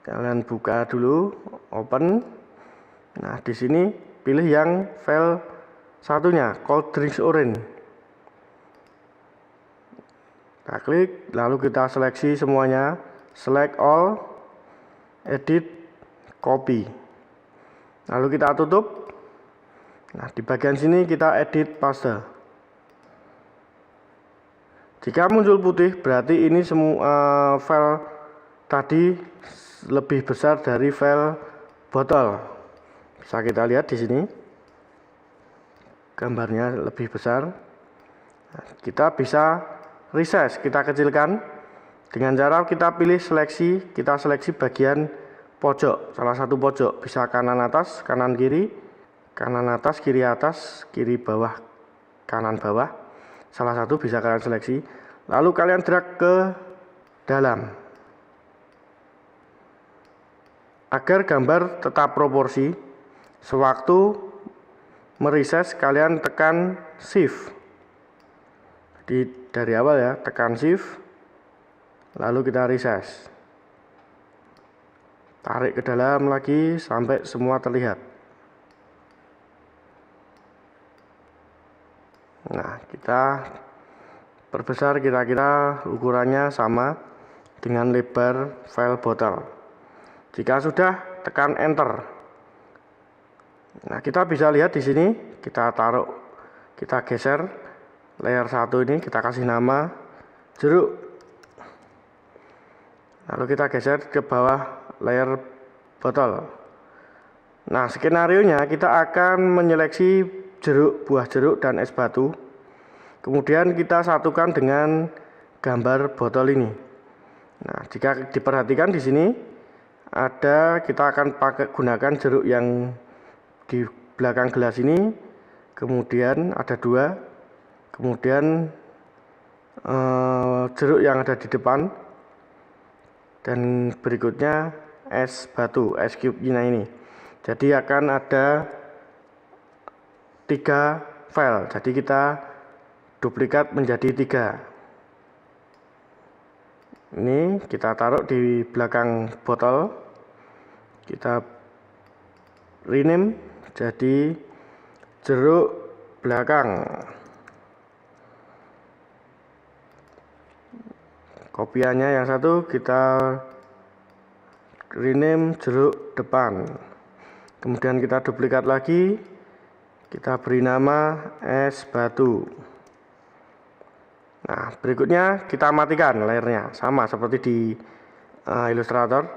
Kalian buka dulu, open. Nah, di sini pilih yang file satunya, cold drinks orange. Kita klik, lalu kita seleksi semuanya, select all, edit, copy. Lalu kita tutup. Nah, di bagian sini kita edit paste. Jika muncul putih, berarti ini semua file tadi lebih besar dari file botol. Bisa kita lihat di sini, gambarnya lebih besar. Nah, kita bisa resize, kita kecilkan dengan cara kita pilih seleksi, kita seleksi bagian pojok, salah satu pojok, bisa kanan atas, kanan kiri, kanan atas, kiri bawah, kanan bawah. Salah satu bisa kalian seleksi, lalu kalian drag ke dalam. Agar gambar tetap proporsi, sewaktu meresize kalian tekan shift. Jadi dari awal ya, tekan shift, lalu kita resize. Tarik ke dalam lagi sampai semua terlihat. Nah, kita perbesar kira-kira ukurannya sama dengan lebar file botol. Jika sudah, tekan enter. Nah, kita bisa lihat di sini, kita taruh, kita geser layer 1 ini, kita kasih nama jeruk. Lalu kita geser ke bawah layer botol. Nah, skenarionya kita akan menyeleksi jeruk, buah jeruk dan es batu. Kemudian kita satukan dengan gambar botol ini. Nah, jika diperhatikan di sini ada, kita akan gunakan jeruk yang di belakang gelas ini, kemudian ada 2, kemudian jeruk yang ada di depan, dan berikutnya es batu, es cube-nya ini. Jadi akan ada 3 file, jadi kita duplikat menjadi 3. Ini kita taruh di belakang botol, kita rename jadi jeruk belakang. Kopiannya yang satu kita rename jeruk depan. Kemudian kita duplikat lagi, kita beri nama es batu. Nah, berikutnya kita matikan layernya, sama seperti di Illustrator.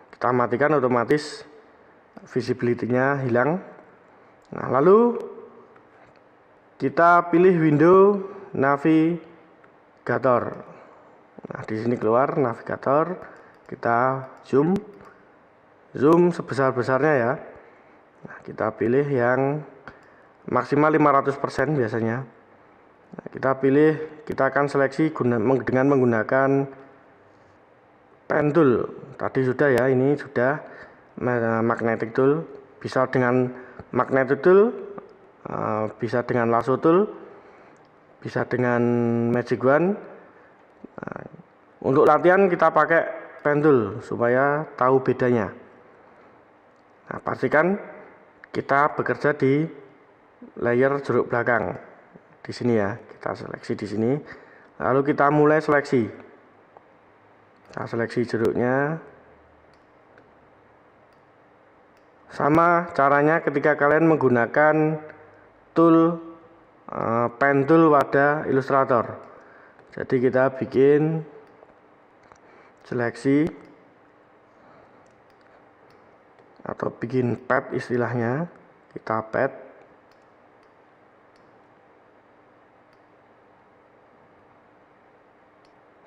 Kita matikan, otomatis visibility-nya hilang. Nah, lalu kita pilih window navigator. Nah, di sini keluar navigator, kita zoom sebesar-besarnya ya. Nah, kita pilih yang maksimal 500% biasanya. Nah, kita pilih, kita akan seleksi dengan menggunakan pen tool. Tadi sudah ya, ini sudah magnetic tool. Bisa dengan magnetic tool, bisa dengan lasso tool, bisa dengan magic wand. Nah, untuk latihan kita pakai pen tool supaya tahu bedanya. Nah, pastikan kita bekerja di layer jeruk belakang. Di sini ya, kita seleksi di sini. Lalu kita mulai seleksi. Kita seleksi jeruknya. Sama caranya ketika kalian menggunakan tool pen tool pada Illustrator. Jadi kita bikin seleksi atau bikin pad istilahnya. Kita pad.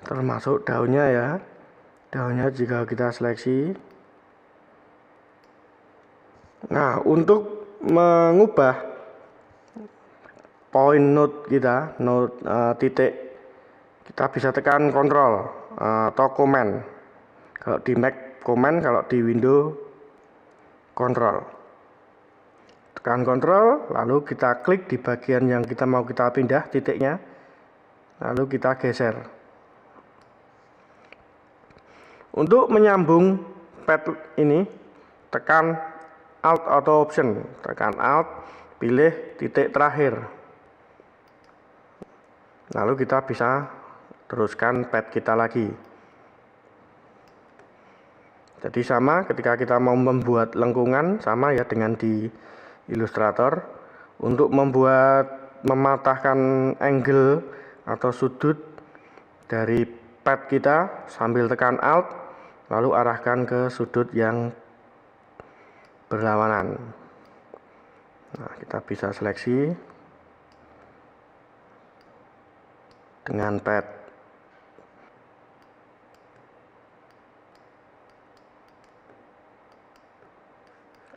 Termasuk daunnya ya, daunnya jika kita seleksi. Nah, untuk mengubah point node kita, node titik, kita bisa tekan Ctrl atau Command. Kalau di Mac Command, kalau di Windows Ctrl. Tekan Ctrl, lalu kita klik di bagian yang kita mau kita pindah titiknya, lalu kita geser. Untuk menyambung pad ini, tekan Alt atau Option, tekan Alt, pilih titik terakhir. Lalu kita bisa teruskan pad kita lagi. Jadi sama ketika kita mau membuat lengkungan, sama ya dengan di Illustrator. Untuk mematahkan angle atau sudut dari pad kita, sambil tekan Alt, lalu arahkan ke sudut yang berlawanan. Nah, kita bisa seleksi dengan pad.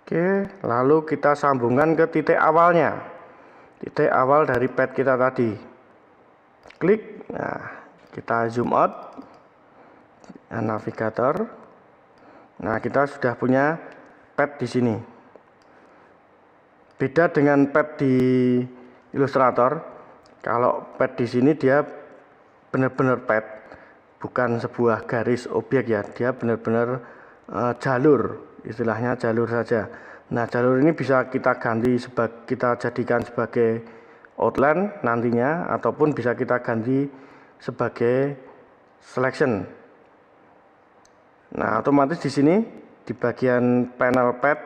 Oke, lalu kita sambungkan ke titik awalnya, titik awal dari pad kita tadi. Klik, nah kita zoom out, navigator. Nah, kita sudah punya pad di sini. Beda dengan pad di Illustrator, kalau pad di sini dia benar-benar pad, bukan sebuah garis objek ya, dia benar-benar jalur, istilahnya jalur saja. Nah, jalur ini bisa kita ganti kita jadikan sebagai outline nantinya, ataupun bisa kita ganti sebagai selection. Nah, otomatis di sini di bagian panel pad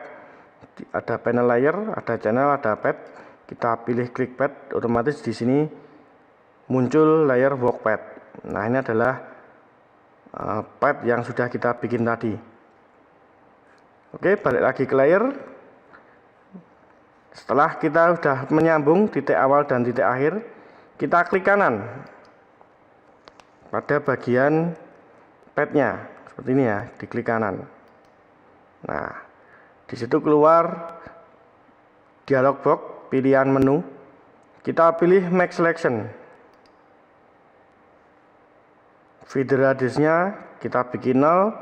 ada panel layer, ada channel, ada pad. Kita pilih klik pad, otomatis di sini muncul layer work pad. Nah, ini adalah pad yang sudah kita bikin tadi. Oke, balik lagi ke layer. Setelah kita sudah menyambung titik awal dan titik akhir, kita klik kanan pada bagian padnya, seperti ini ya, diklik kanan. Nah, di situ keluar dialog box pilihan menu. Kita pilih Make Selection. Feeder radiusnya kita bikin 0,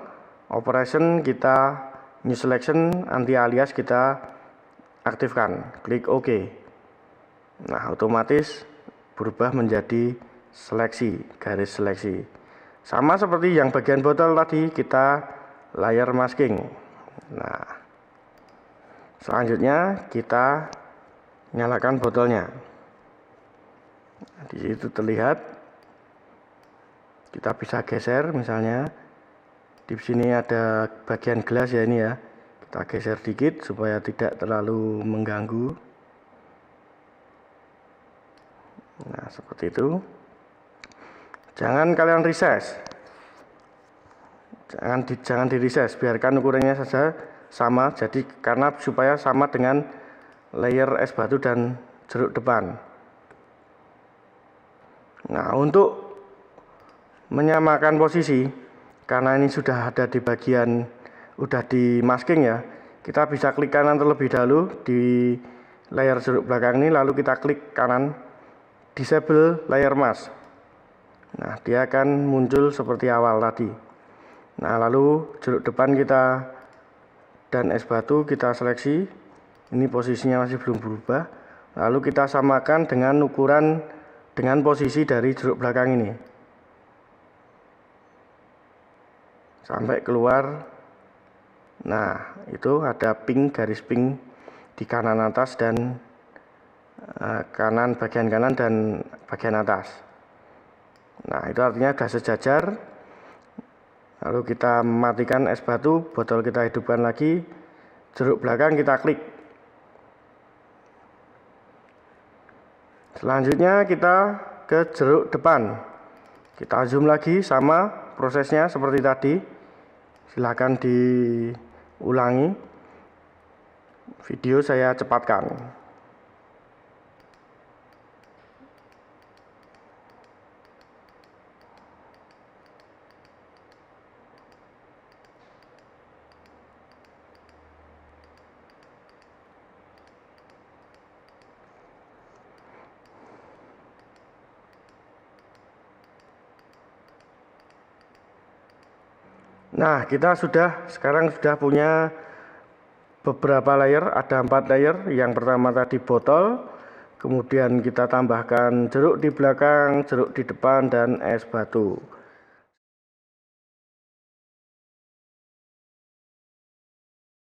operation kita New Selection, anti alias kita aktifkan, klik OK. Nah, otomatis berubah menjadi seleksi, garis seleksi. Sama seperti yang bagian botol tadi, kita layer masking. Nah, selanjutnya kita nyalakan botolnya. Di situ terlihat, kita bisa geser, misalnya di sini ada bagian gelas ya, ini ya. Kita geser dikit supaya tidak terlalu mengganggu. Nah, seperti itu. Jangan kalian resize. Jangan di resize, biarkan ukurannya saja sama, jadi karena supaya sama dengan layer es batu dan jeruk depan. Nah, untuk menyamakan posisi, karena ini sudah ada di bagian udah di masking ya, kita bisa klik kanan terlebih dahulu di layer jeruk belakang ini, lalu kita klik kanan disable layer mask. Nah, dia akan muncul seperti awal tadi. Nah, lalu jeruk depan kita dan es batu kita seleksi, ini posisinya masih belum berubah, lalu kita samakan dengan ukuran dengan posisi dari jeruk belakang ini sampai keluar. Nah, itu ada pink, garis pink di kanan atas dan bagian kanan dan bagian atas. Nah, itu artinya sudah sejajar. Lalu kita matikan es batu, botol kita hidupkan lagi, jeruk belakang kita klik. Selanjutnya kita ke jeruk depan. Kita zoom lagi, sama prosesnya seperti tadi. Silahkan diulangi, video saya cepatkan. Nah, kita sekarang sudah punya beberapa layer, ada 4 layer. Yang pertama tadi botol, kemudian kita tambahkan jeruk di belakang, jeruk di depan, dan es batu.